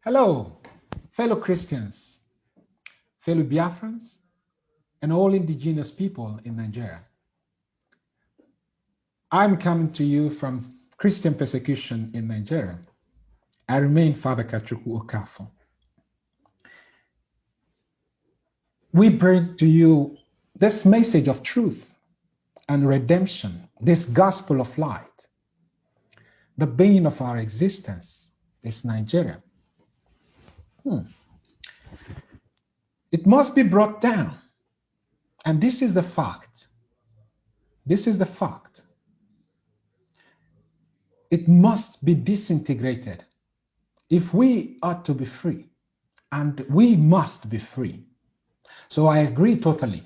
Hello, fellow Christians, fellow Biafrans, and all indigenous people in Nigeria. I'm coming to you from Christian persecution in Nigeria. I remain Father Kachukwu Okafo. We bring to you this message of truth and redemption, this gospel of light. The being of our existence is Nigeria. It must be brought down. And this is the fact. This is the fact. It must be disintegrated if we are to be free, and we must be free. So I agree totally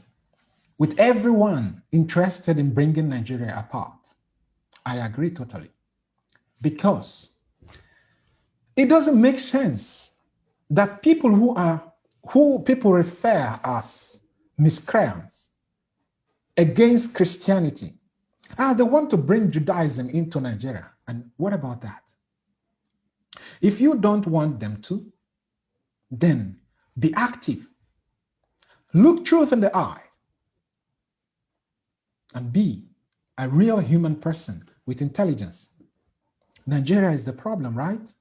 with everyone interested in bringing Nigeria apart. I agree totally, because it doesn't make sense that people who people refer as miscreants against Christianity, they want to bring Judaism into Nigeria. And what about that? If you don't want them to, then be active. Look truth in the eye and be a real human person with intelligence. Nigeria is the problem, right?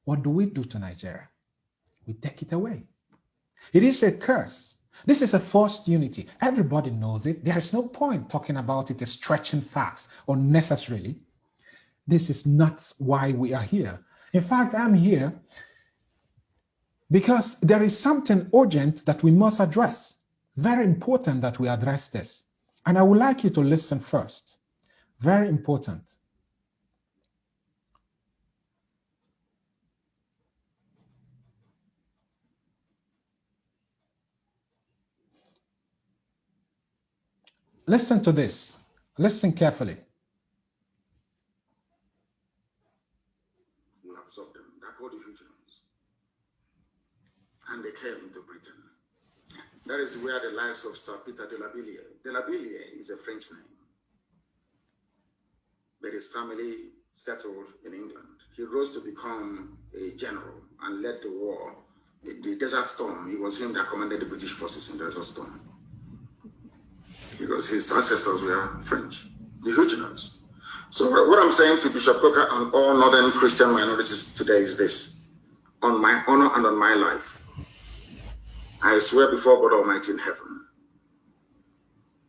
What do we do to Nigeria? We take it away. It is a curse. This is a forced unity. Everybody knows it. There is no point talking about it as stretching facts unnecessarily. This is not why we are here. In fact, I'm here because there is something urgent that we must address. Very important that we address this. And I would like you to listen first. Very important. Listen to this. Listen carefully. We absorbed them. That were the Huguenots. And they came to Britain. That is where the likes of Sir Peter de la Billière is a French name. But his family settled in England. He rose to become a general and led the war. The Desert Storm, it was him that commanded the British forces in the Desert Storm, because his ancestors were French, the Huguenots. So what I'm saying to Bishop Coker and all northern Christian minorities today is this: on my honor and on my life, I swear before God Almighty in heaven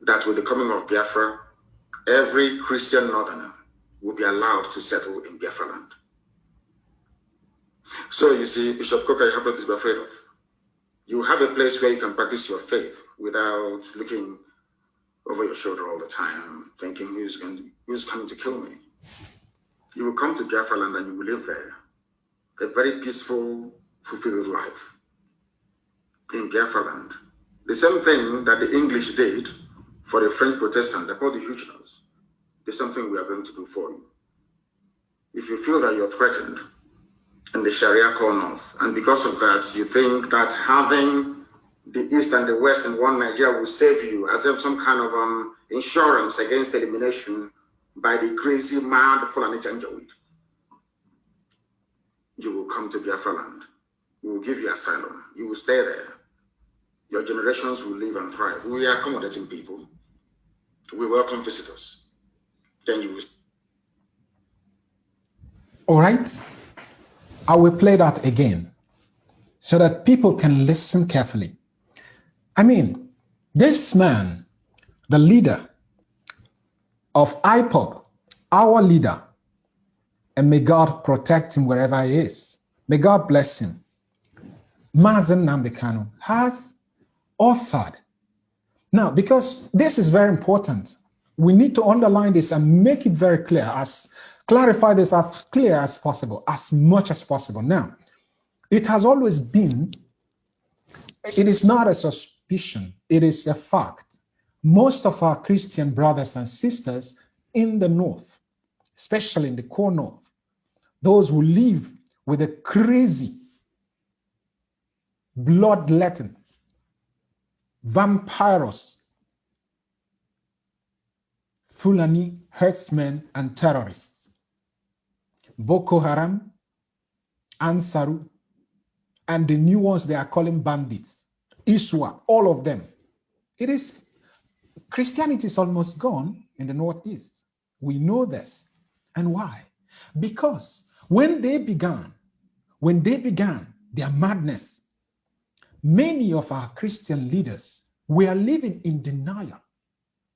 that with the coming of Biafra, every Christian northerner will be allowed to settle in Biafra land. So you see, Bishop Coker, you have nothing to be afraid of. You have a place where you can practice your faith without looking over your shoulder all the time, thinking who's coming to kill me. You will come to Biafra land and you will live there. A very peaceful, fulfilled life in Biafra land. The same thing that the English did for the French Protestants, they're called the Huguenots. There's something we are going to do for you. If you feel that you're threatened in the Sharia core north, and because of that, you think that having the East and the West in one Nigeria will save you, as if some kind of insurance against elimination by the crazy, mad Fulani Janjaweed, you will come to Biafra land. We will give you asylum. You will stay there. Your generations will live and thrive. We are accommodating people. We welcome visitors. Then you will. All right. I will play that again so that people can listen carefully. I mean, this man, the leader of IPOB, our leader, and may God protect him wherever he is. May God bless him. Mazi Nnamdi Kanu has authored. Now, because this is very important, we need to underline this and make it very clear, clarify this as clear as possible, as much as possible. Now, it has always been, it is not a suspicion, it is a fact. Most of our Christian brothers and sisters in the north, especially in the core north, those who live with a crazy, bloodletting, vampirous, Fulani herdsmen and terrorists, Boko Haram, Ansaru, and the new ones they are calling bandits, Iswa, all of them. It is, Christianity is almost gone in the Northeast. We know this. And why? Because when they began their madness, many of our Christian leaders were living in denial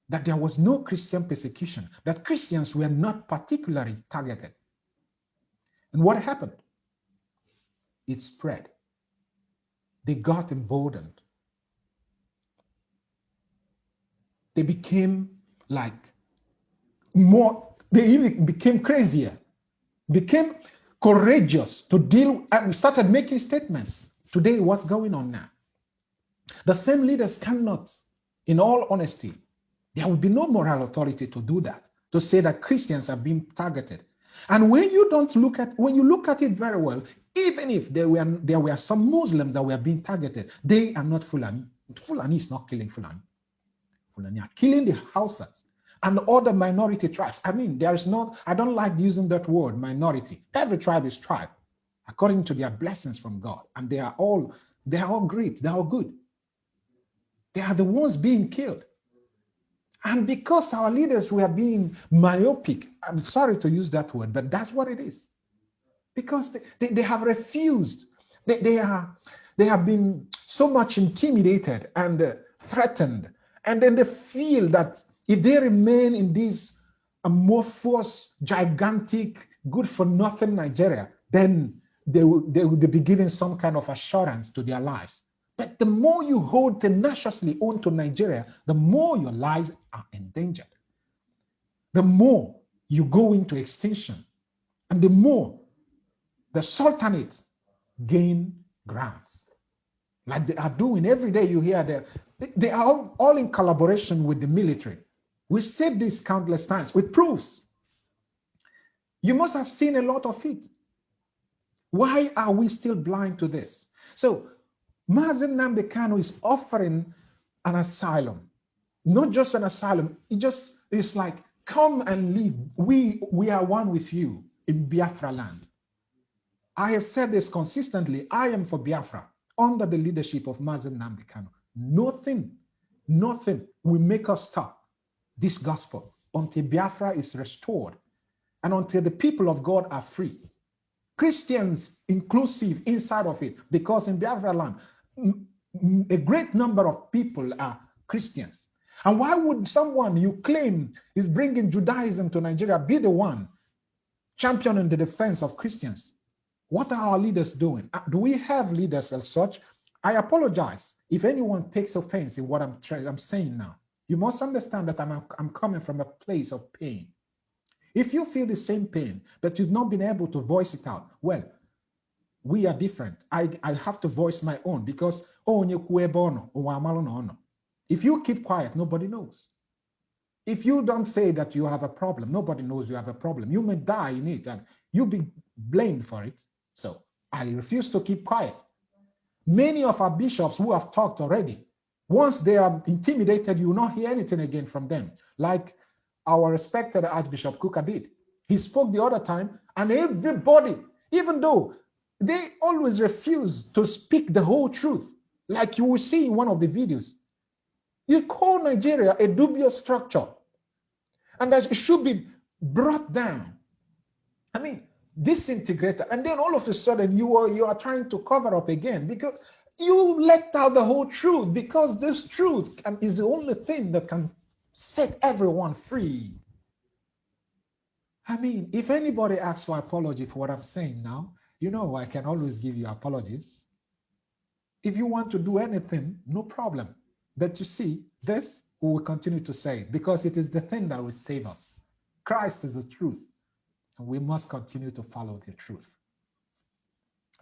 that there was no Christian persecution, that Christians were not particularly targeted. And what happened? It spread. They got emboldened. They became like more, they even became crazier, became courageous to deal, and started making statements. Today, what's going on now? The same leaders cannot, in all honesty, there will be no moral authority to do that, to say that Christians are being targeted. And when you look at it very well, even if there were some Muslims that were being targeted, they are not Fulani. Fulani is not killing Fulani. Fulani are killing the Hausas and other minority tribes. I mean, there is not, I don't like using that word, minority. Every tribe is tribe, according to their blessings from God. And they are all great, they are all good. They are the ones being killed. And because our leaders were being myopic, I'm sorry to use that word, but that's what it is. Because they have refused. They have been so much intimidated and threatened. And then they feel that if they remain in this amorphous, gigantic, good-for-nothing Nigeria, then they will be giving some kind of assurance to their lives. But the more you hold tenaciously on to Nigeria, the more your lives are endangered. The more you go into extinction, and the more the sultanates gain grounds. Like they are doing every day, you hear that they are all in collaboration with the military. We've said this countless times with proofs. You must have seen a lot of it. Why are we still blind to this? So, Mazi Nnamdi Kanu is offering an asylum, not just an asylum. It's like, come and live. We are one with you in Biafra land. I have said this consistently. I am for Biafra under the leadership of Mazi Nnamdi Kanu. Nothing will make us stop this gospel until Biafra is restored and until the people of God are free. Christians inclusive inside of it, because in Biafra land, a great number of people are Christians. And why would someone you claim is bringing Judaism to Nigeria be the one championing the defense of Christians? What are our leaders doing? Do we have leaders as such? I apologize if anyone takes offense in what I'm saying now. You must understand that I'm coming from a place of pain. If you feel the same pain, but you've not been able to voice it out, well, we are different. I have to voice my own because if you keep quiet, nobody knows. If you don't say that you have a problem, nobody knows you have a problem. You may die in it and you'll be blamed for it. So I refuse to keep quiet. Many of our bishops who have talked already, once they are intimidated, you will not hear anything again from them. Like our respected Archbishop Kuka did. He spoke the other time and everybody, even though they always refuse to speak the whole truth, like you will see in one of the videos. You call Nigeria a dubious structure and that it should be brought down. I mean, disintegrated. And then all of a sudden you are trying to cover up again because you let out the whole truth, because this truth is the only thing that can set everyone free. I mean, if anybody asks for apology for what I'm saying now, you know I can always give you apologies. If you want to do anything, no problem. But you see, this we will continue to say because it is the thing that will save us. Christ is the truth, and we must continue to follow the truth.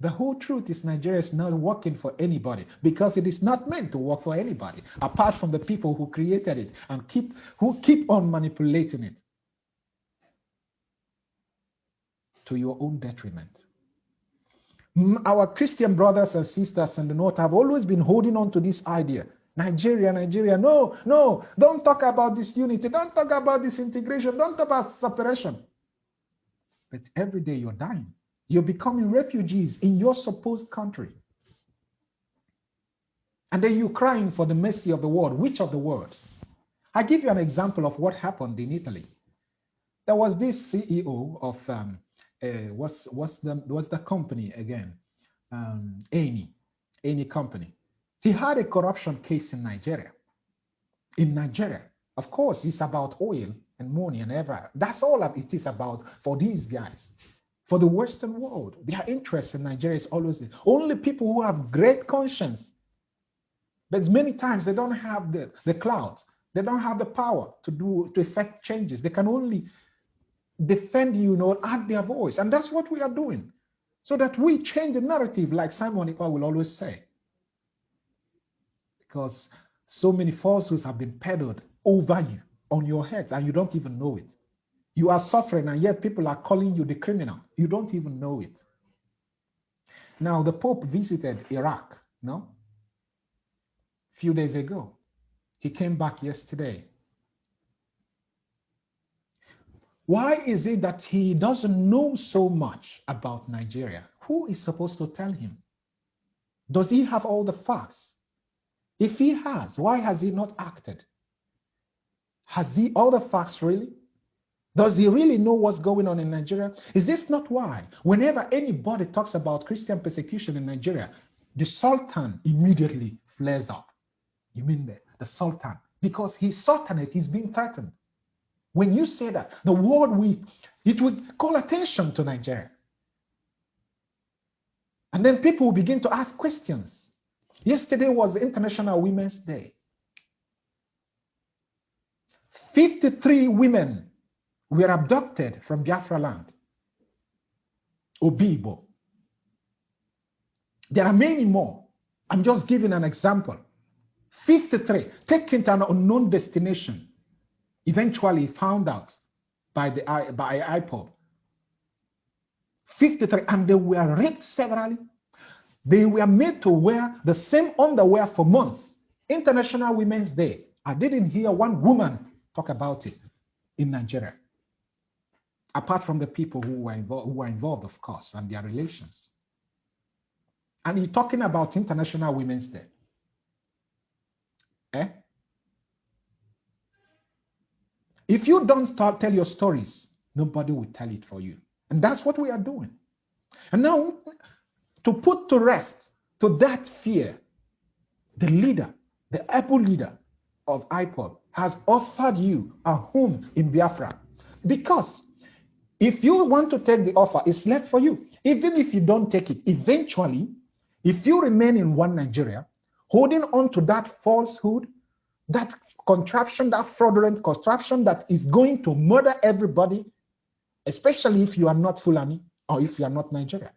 The whole truth is Nigeria is not working for anybody because it is not meant to work for anybody apart from the people who created it and who keep on manipulating it to your own detriment. Our Christian brothers and sisters in the North have always been holding on to this idea. Nigeria, no, don't talk about this unity, don't talk about this integration, don't talk about separation. But every day you're dying. You're becoming refugees in your supposed country. And then you crying for the mercy of the world. Which of the words? I give you an example of what happened in Italy. There was this CEO of what's the company again? Eni company. He had a corruption case in Nigeria. In Nigeria, of course, it's about oil and money and ever. That's all it is about for these guys. For the Western world, their interest in Nigeria is always only people who have great conscience. But many times they don't have the clout. They don't have the power to effect changes. They can only defend you, add their voice. And that's what we are doing. So that we change the narrative, like Simon Ekpa will always say. Because so many falsehoods have been peddled over you, on your heads, and you don't even know it. You are suffering, and yet people are calling you the criminal. You don't even know it. Now, the Pope visited Iraq, a few days ago. He came back yesterday. Why is it that he doesn't know so much about Nigeria? Who is supposed to tell him? Does he have all the facts? If he has, why has he not acted? Has he all the facts really? Does he really know what's going on in Nigeria? Is this not why whenever anybody talks about Christian persecution in Nigeria, the Sultan immediately flares up? You mean the Sultan? Because his sultanate is being threatened. When you say that, the world it would call attention to Nigeria. And then people will begin to ask questions. Yesterday was International Women's Day. 53 women were abducted from Biafra land. Obibo. There are many more. I'm just giving an example. 53 taken to an unknown destination. Eventually found out by IPOB. 53, and they were raped severally. They were made to wear the same underwear for months. International Women's Day. I didn't hear one woman talk about it in Nigeria. Apart from the people who were involved, of course, and their relations. And he's talking about International Women's Day. If you don't tell your stories, nobody will tell it for you. And that's what we are doing. And now, to put to rest to that fear, the leader, the able leader of IPOB has offered you a home in Biafra. Because if you want to take the offer, it's left for you. Even if you don't take it, eventually, if you remain in one Nigeria, holding on to that falsehood, that contraption, that fraudulent contraption that is going to murder everybody, especially if you are not Fulani or if you are not Nigeria,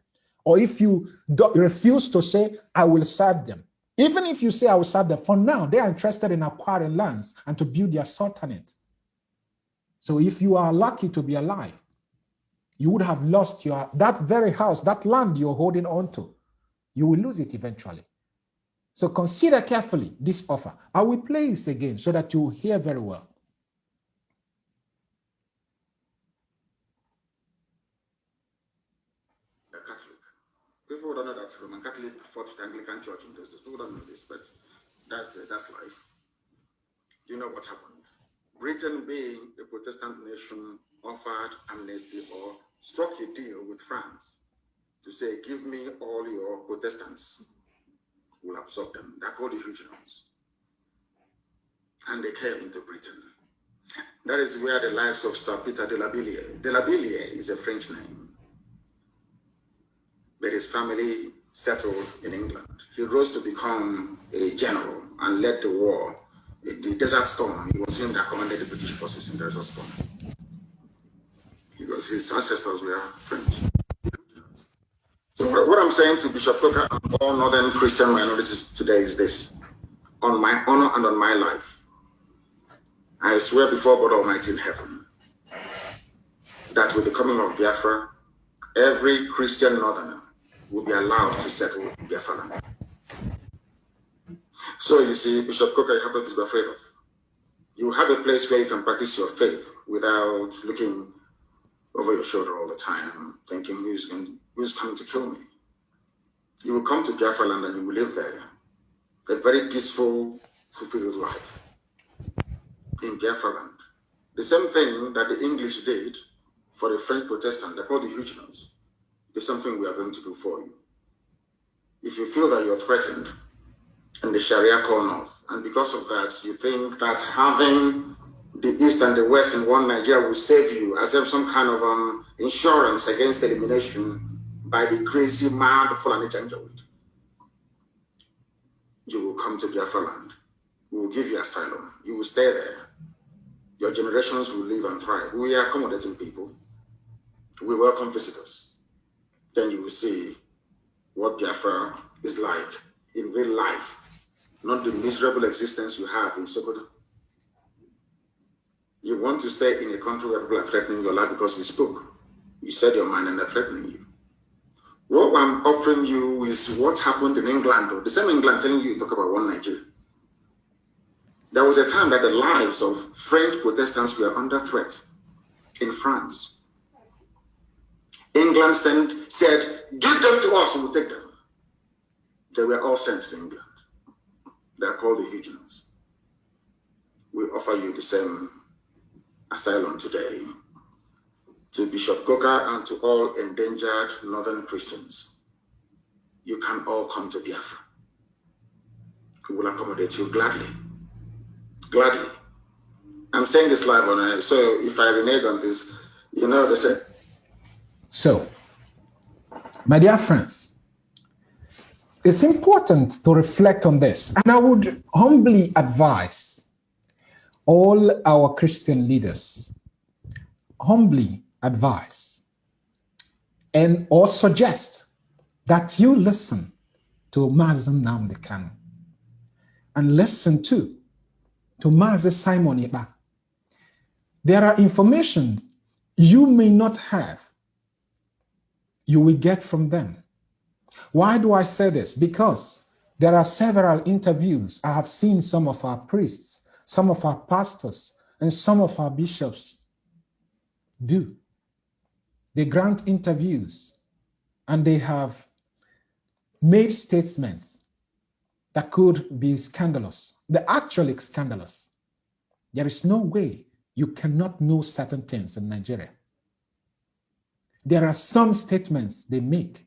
or if you refuse to say, I will serve them. Even if you say, I will serve them, for now, they are interested in acquiring lands and to build their sultanate. So if you are lucky to be alive, you would have lost that very house, that land you're holding on to. You will lose it eventually. So consider carefully this offer. I will play this again so that you hear very well. A Catholic. People don't know that Roman Catholic fought the Anglican Church in those days. People don't know this, but that's life. Do you know what happened? Britain, being a Protestant nation, offered amnesty or struck a deal with France to say, give me all your Protestants. We'll absorb them. They're called the Huguenots. And they came into Britain. That is where the lives of Sir Peter de la Billière is a French name. But his family settled in England. He rose to become a general and led the war. In the Desert Storm, he was him that commanded the British forces in the Desert Storm. Because his ancestors were French. So what I'm saying to Bishop Coker and all northern Christian minorities today is this: on my honor and on my life, I swear before God Almighty in heaven that with the coming of Biafra, every Christian northerner will be allowed to settle in Biafra land. So you see, Bishop Coker, you have nothing to be afraid of. You have a place where you can practice your faith without looking over your shoulder all the time, thinking who's coming to kill me. You will come to Biafra land and you will live there. a very peaceful, fulfilled life in Biafran. The same thing that the English did for the French Protestants, they're called the Huguenots, is something we are going to do for you. If you feel that you're threatened in the Sharia core north, and because of that, you think that having the East and the West in one Nigeria will save you as if some kind of insurance against elimination by the crazy, mad Fulani Janjaweed, you will come to Biafra land. We will give you asylum. You will stay there. Your generations will live and thrive. We are accommodating people. We welcome visitors. Then you will see what Biafra is like in real life, not the miserable existence you have in Sokoto. You want to stay in a country where people are threatening your life because you spoke. You said your mind and they're threatening you. What I'm offering you is what happened in England, or the same England telling you talk about one Nigeria. There was a time that the lives of French Protestants were under threat in France. England said, give them to us, we'll take them. They were all sent to England. They are called the Huguenots. We offer you the same asylum today to Bishop Coker and to all endangered northern Christians. You can all come to Biafra. We will accommodate you gladly. Gladly. I'm saying this live on air, so if I renege on this, you know, they say. So, my dear friends, it's important to reflect on this, and I would humbly advise all our Christian leaders, humbly advise and or suggest that you listen to Mazi Nnamdi Kanu and listen to Mazi Simon Ekpa. There are information you may not have, you will get from them. Why do I say this? Because there are several interviews I have seen some of our priests, some of our pastors, and some of our bishops do. They grant interviews and they have made statements that could be scandalous. They're actually scandalous. There is no way you cannot know certain things in Nigeria. There are some statements they make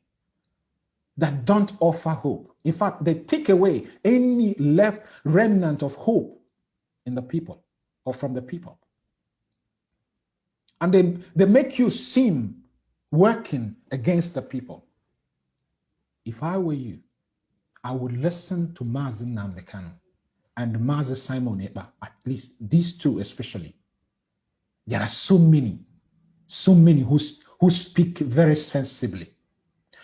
that don't offer hope. In fact, they take away any left remnant of hope in the people or from the people. And they make you seem working against the people. If I were you, I would listen to Mazi Nnamdi Kanu and Mazi Simon Ekpa, at least these two especially. There are so many who speak very sensibly,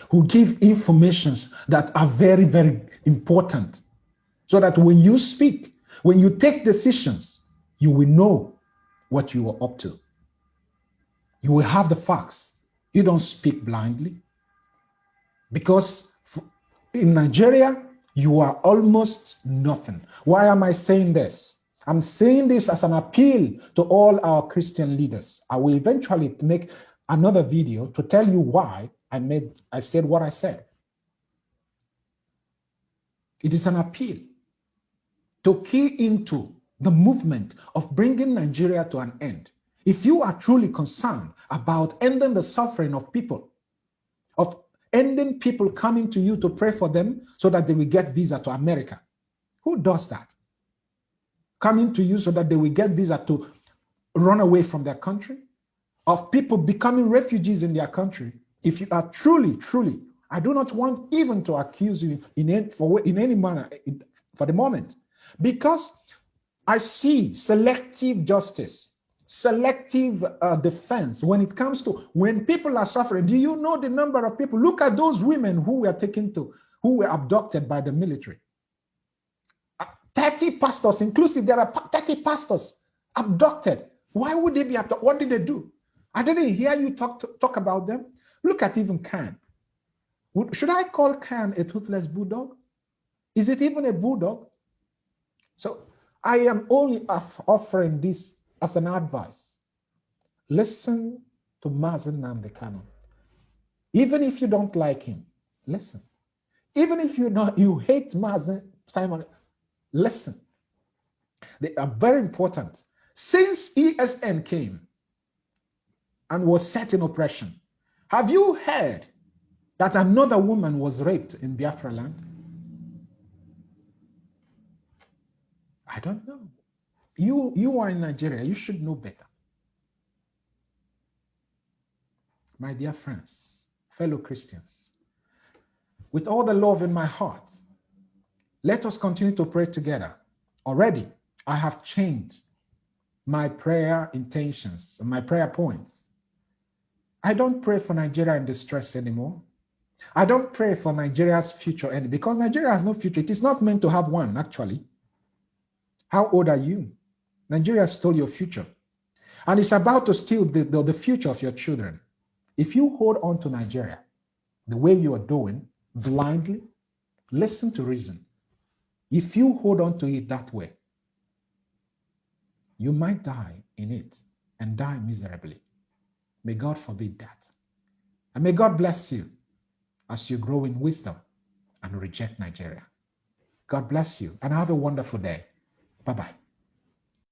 who give informations that are very, very important, so that when you speak, when you take decisions, you will know what you are up to. You will have the facts. You don't speak blindly. Because in Nigeria, you are almost nothing. Why am I saying this? I'm saying this as an appeal to all our Christian leaders. I will eventually make another video to tell you why I said what I said. It is an appeal to key into the movement of bringing Nigeria to an end. If you are truly concerned about ending the suffering of people, of ending people coming to you to pray for them so that they will get visa to America, who does that? Coming to you so that they will get visa to run away from their country, of people becoming refugees in their country. If you are truly, I do not want even to accuse you in any manner for the moment, because I see selective justice, selective defense when it comes to when people are suffering. Do you know the number of people? Look at those women who were abducted by the military. 30 pastors inclusive, there are 30 pastors abducted. Why would they be abducted? What did they do? I didn't hear you talk about them. Look at even Khan. Should I call Khan a toothless bulldog? Is it even a bulldog? So I am only offering this as an advice. Listen to Mazi Nnamdi Kanu. Even if you don't like him, listen. Even if you hate Mazi Simon, listen. They are very important. Since ESN came and was set in oppression, have you heard that another woman was raped in Biafra land? I don't know. You are in Nigeria. You should know better. My dear friends, fellow Christians, with all the love in my heart, let us continue to pray together. Already, I have changed my prayer intentions, my prayer points. I don't pray for Nigeria in distress anymore. I don't pray for Nigeria's future anymore because Nigeria has no future. It is not meant to have one, actually. How old are you? Nigeria stole your future. And it's about to steal the future of your children. If you hold on to Nigeria the way you are doing, blindly, listen to reason. If you hold on to it that way, you might die in it and die miserably. May God forbid that. And may God bless you as you grow in wisdom and reject Nigeria. God bless you and have a wonderful day. Bye-bye.